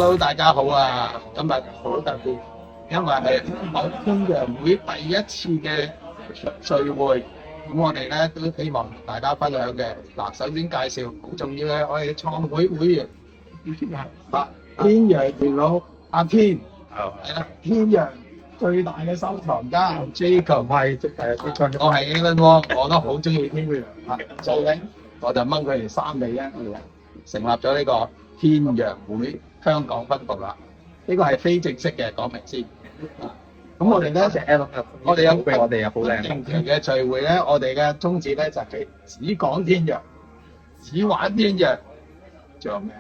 Hello，大家好啊！今日好特別，因為係香港天陽會第一次嘅聚會，咁我哋咧都希望同大家分享嘅。嗱，首先介紹好重要嘅，我哋創會會員天陽元老阿天，係啦，天陽最大嘅收藏家 Jacob，我係 Alan Wong， 我都好中意天陽，所以咧我就掹佢哋三尾一成立咗呢個天陽會香港分部啦。呢個係非正式嘅，講明先。咁我哋咧，我哋有好定期嘅聚會咧，我哋嘅宗旨咧就係只講天陽，只玩天陽，仲有咩？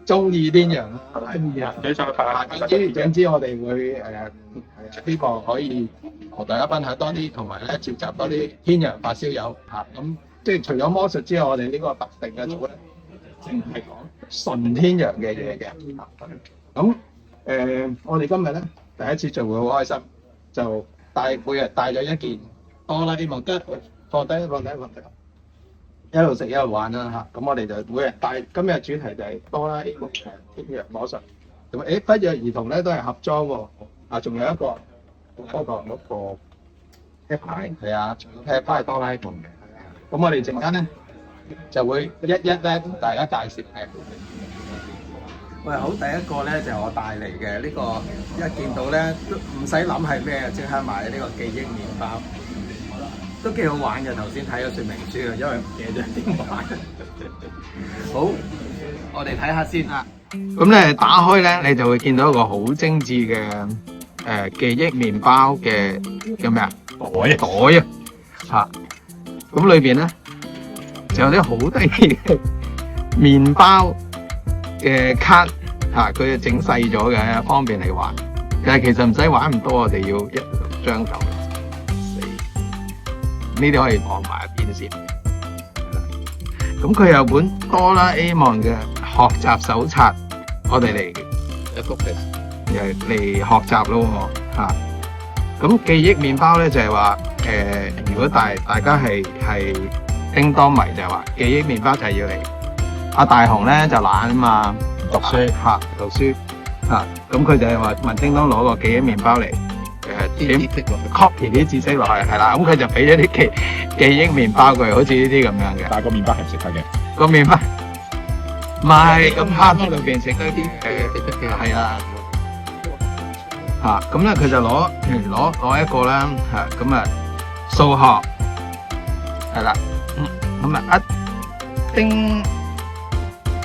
中意天陽啦，中意啊！總之我哋會希望可以同大家分享多啲，同埋咧召集多啲天陽發燒友嚇。咁即係除咗魔術之外，我哋呢個特定嘅組咧，淨係講純天陽嘅嘢嘅。咁我哋今日咧第一次聚會好開心，就每日帶咗一件哆啦 A 夢得放低，一路食一路玩啦嚇。咁我哋就每日帶，今日主題就係哆啦 A 夢嘅天陽魔術。咁不約而同咧都係盒裝喎。啊，仲有一個嗰個啤牌，係啊，仲有啤牌係哆啦 A 夢嘅。咁我哋陣間咧就會一咧同大家介紹嘅。喂，好，第一個咧就係我帶嚟嘅呢個，一見到咧都唔使諗係咩，即刻買呢個記憶麵包，都幾好玩嘅。頭先睇咗說明書啊，因為唔記得點玩。好，我哋睇下先啊。咁咧打開咧，你就會見到一個好精緻嘅記憶麵包嘅叫咩啊？袋啊嚇！咁裏邊咧就有啲好得意嘅麵包嘅卡嚇，佢就整細咗嘅，方便你玩。但係其實唔使玩咁多，我哋要一張夠。呢啲可以放埋一邊先。咁佢有本哆啦 A 夢嘅學習手冊，我哋嚟學習咯嚇。咁記憶麵包咧就係話如果大家係叮當迷，就係話記憶麵包就係要嚟。阿大雄咧就懶啊嘛，讀書嚇，咁佢就係話問叮當攞個記憶麵包嚟copy 啲知識落去，係啦，咁佢就俾咗啲記憶麵包佢，好似呢啲咁樣嘅。但係個麵包係唔食得嘅。個麵包唔係咁蝦裏邊食得啲係啊嚇，咁咧佢就攞一個啦嚇，咁啊數學係啦，咁啊一叮。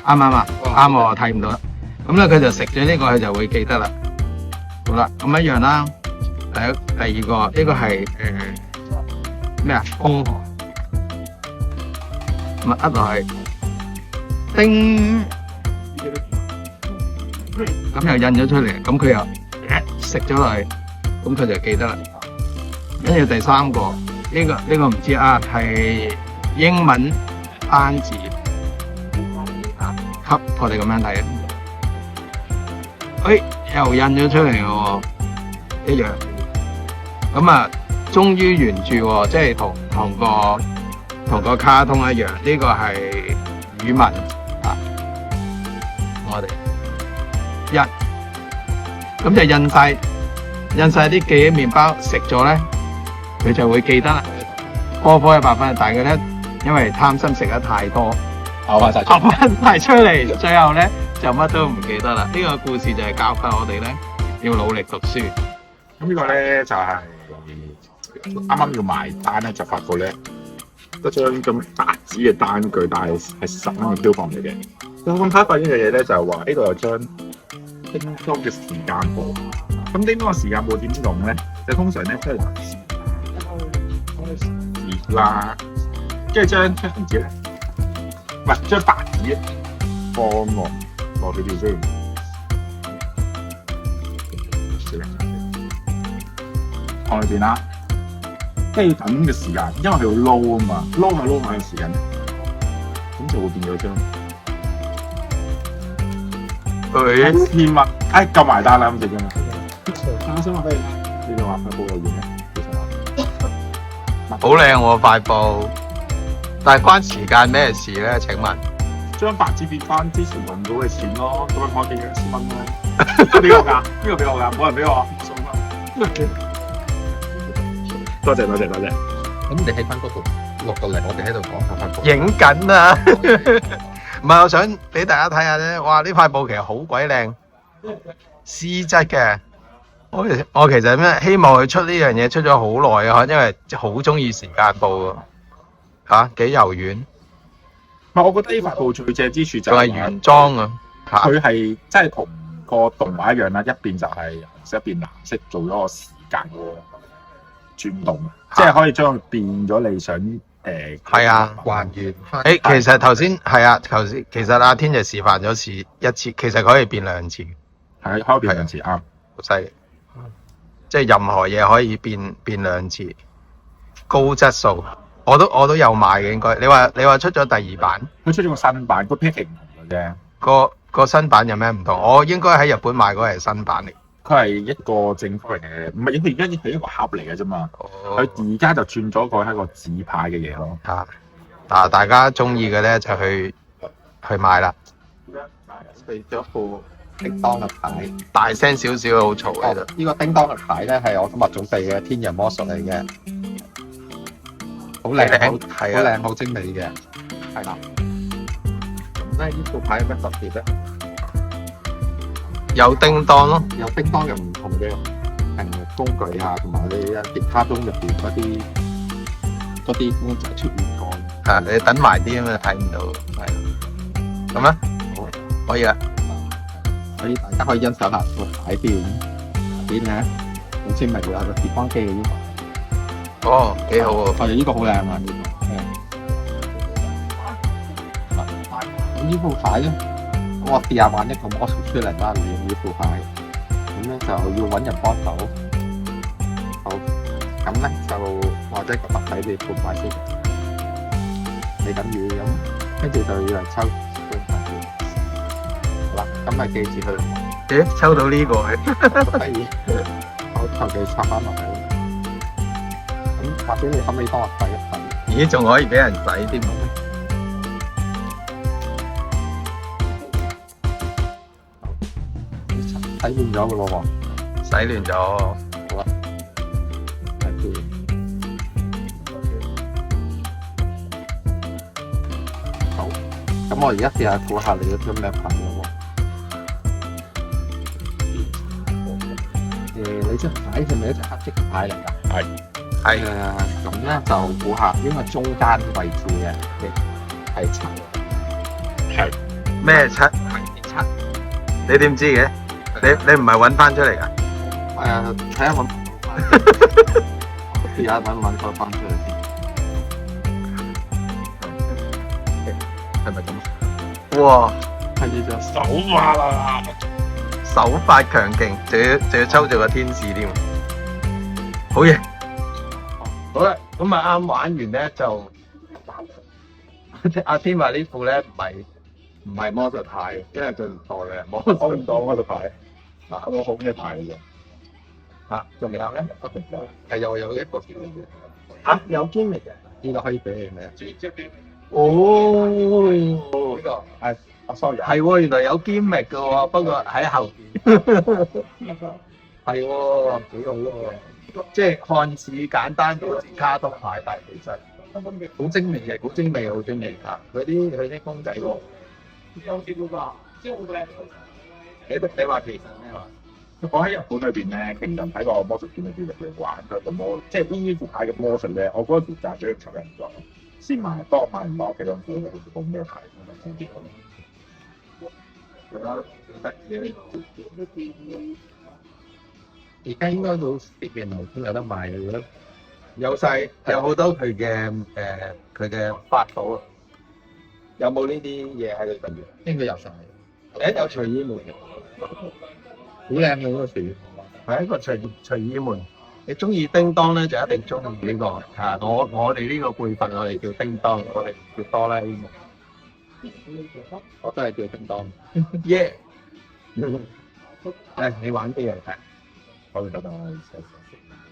啱啊，我睇唔到啦。咁咧佢就食咗呢個，佢就會記得啦。好啦，咁一樣啦。第二個呢個係咩啊？空河。咁啊，落去，叮，咁又印咗出嚟，咁佢又食咗落去，咁佢就記得啦。跟住第三個，呢個唔知啊，係英文單字。我哋咁樣睇啊，又印咗出嚟嘅喎，一樣。咁啊，忠於原著喎，即係同個卡通一樣。呢個係語文啊，我哋咁就印晒啲記憶麵包，食咗咧，佢就會記得啦。科100分，但係佢咧因為貪心食得太多。嘔翻晒出嚟，最後咧就乜都唔記得啦。呢個故事就係教訓我哋咧要努力讀書。咁呢個咧就係啱啱要埋單咧，就發覺咧一張咁白紙嘅單據，但係10蚊嘅票房嚟嘅。咁睇發現嘅嘢咧就係話呢度有張叮當嘅時間簿。咁叮當嘅時間簿點用咧？就通常咧即係熱啦，跟住將出行紙咧。唔係將白紙放落去條先，放裏邊啦。跟住等嘅時間，因為佢要撈啊嘛，撈下嘅時間，咁就會變咗張1000蚊。夠埋單啦咁就咁啦。放心話俾你，你話塊布有嘢咩？好靚喎塊布！但係關時間咩事咧？請問將白紙變翻之前用到嘅錢咯，咁樣可以幾多千蚊咯。邊個㗎？邊個俾我㗎？冇人俾我，數乜？多謝。咁你喺翻嗰度落到嚟，我哋喺度講下塊布。影緊啊！唔係，我想俾大家睇下咧。哇！呢塊布其實好鬼靚，絲質嘅。我其實咩希望佢出呢樣嘢出咗好耐啊，因為好中意時間布啊，幾柔軟。唔係，我覺得呢塊布最正之處就仲係原裝啊！佢係真係同個動畫一樣啦，一邊就係紅色，一邊藍色，做咗個時間嘅轉動，即係可以將佢變咗你想係啊，還原翻。其實頭先係啊，其實阿天就示範咗一次，其實佢可以變兩次，係可以變兩次啱，好犀利。即係任何嘢可以變兩次，高質素。我都有買嘅應該。你話出咗第二版？佢出咗個新版，個 packing 唔同嘅啫。個新版有咩唔同？我應該喺日本買嗰個係新版嚟。佢係一個正方形嘅，唔係佢而家係一個盒嚟嘅啫嘛。佢而家就轉咗個係一個紙牌嘅嘢咯。嗱，大家中意嘅咧就去買啦。佢咗副叮當嘅牌，大聲少少，好嘈喺度。呢個叮當嘅牌咧係我今日準備嘅天人魔術嚟嘅，好靚，好靚，好精美嘅，係啦。咁咧呢副牌有咩特別咧？有叮當咯，有叮當嘅唔同嘅工具啊，同埋你迪卡通入邊嗰啲公仔出現過。你等埋啲咁啊，睇唔到。係咁啊，可以啦。所以大家可以欣賞下個牌邊咧，好精美嘅，係個疊方機嘅呢個。哦，幾好喎！呢個好靚啊！呢個。咁呢副牌咧，我試下玩一個魔術出嚟啦，利用呢副牌。咁咧就要揾人幫手。好，咁咧就或者個筆仔你副牌先，嚟緊雨咁，跟住就要嚟抽。好啦，咁咪記住佢。咦，抽到呢個嘅，可以，我求其插翻落去。咁或者你可唔可以幫我洗一洗？咦，仲可以俾人洗添。洗亂咗嘅咯喎。洗亂咗。好啦，睇住。好，咁我而家試下估下你嗰張咩牌咯喎。你張牌係咪一隻黑色嘅牌嚟㗎？係。咁咧就估下，應該中間位置嘅係七。係咩七？七。你點知嘅？你唔係揾翻出嚟㗎？睇下揾試下揾翻出嚟先。係咪咁？哇！係呢張手法啦，手法強勁，仲要抽咗個天使添，好嘢！好啦，咁啊啱玩完咧就阿天話呢副咧唔係魔術牌，因為佢唔當嘅魔術牌，個好嘅牌嚟嘅。仲有咧？係又有一個有堅力嘅，呢個可以俾你咩？哦，呢個係sorry，係喎，原來有堅力嘅喎，不過喺後邊。係喎，幾好喎！即係看似簡單好似卡通牌，但係其實好精美嘅，好精美嚇！佢啲公仔喎，你話其實咩話？我喺日本裏邊咧，其實喺個魔術店裏邊入去玩佢個魔，即係呢副牌嘅魔術咧，我嗰時就係最吸引咗，先買多買唔落，其實佢個咩牌而家應該到啲便利店有得賣嘅，有晒有好多佢嘅法寶啊！有冇呢啲嘢喺裏邊？應該有晒。有隨意門嘅，好靚嘅嗰個隨意門，係一個隨意門。你中意叮當咧，就一定中意呢個嚇。我哋呢個輩份，我哋叫叮當，我哋叫哆啦 A 夢。我都係叫叮當。耶！你玩啲嘢睇，我哋覺得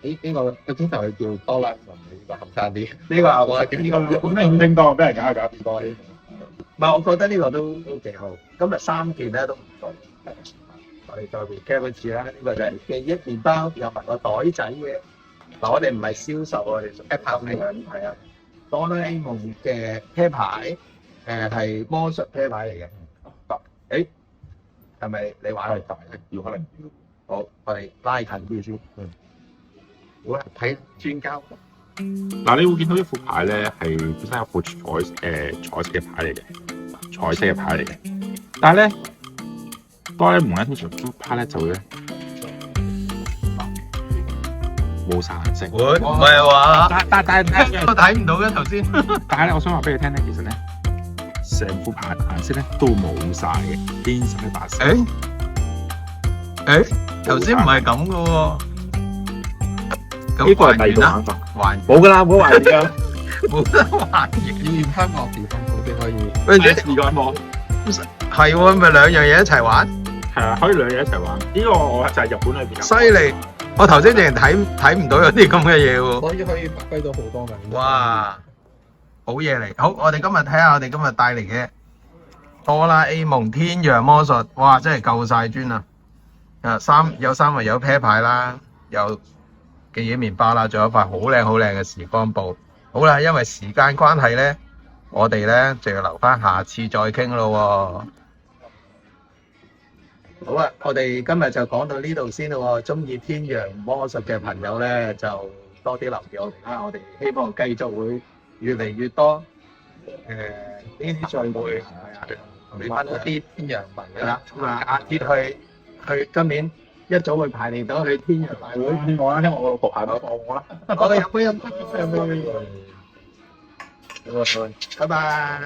呢個通常係叫哆啦 A 夢，呢個後生啲。呢個我係叫呢個叮當俾人搞叮當。唔係，我覺得呢個都幾好。今日3件咧都唔錯。我哋再 recap 一次啦，呢個就係記憶麵包，有埋個袋仔嘅。嗱，我哋唔係銷售，我哋屬於分享，係啊。哆啦 A 夢嘅啤牌，係魔術啤牌嚟嘅。誒，係咪你玩係大咧？要可能要。好，我哋拉近啲先。好啦，睇專家。嗱，你會見到一副牌咧，係本身有副彩色嘅牌嚟嘅，彩色嘅牌嚟嘅。但係咧，哆啦 A 夢咧通常副牌咧就會咧冇晒顏色。唔係話，但我睇唔到嘅頭先。但係咧，我想話俾你聽咧，其實咧，成副牌顏色咧都冇晒嘅，偏晒白色。頭先唔係咁嘅喎。呢個係第二個玩法，還冇㗎啦，冇還原㗎，冇得還原。要驗翻個地方嗰啲可以。喂，試過冇？係喎，咪兩樣嘢一齊玩，係啊，可以兩嘢一齊玩。呢個我就係日本裏邊。犀利！我頭先淨係睇唔到有啲咁嘅嘢喎。可以發揮到好多嘅。哇，好嘢嚟！好，我哋今日睇下我哋今日帶嚟嘅哆啦 A 夢天陽魔術，哇，真係夠晒磚啦！有三圍有啤牌啦，有記憶麵包啦，仲有一塊好靚嘅時光布。好啦，因為時間關係咧，我哋咧就要留翻下次再傾咯喎。好啦，我哋今日就講到呢度先咯喎。中意天陽魔術嘅朋友咧，就多啲留意我哋啦。我哋希望繼續會越嚟越多呢啲聚會，同翻一啲天陽朋友啦。咁啊，阿傑去今年一早去排練到去天陽大會見我啦，因為我個牌都放我啦。我哋飲杯，拜拜。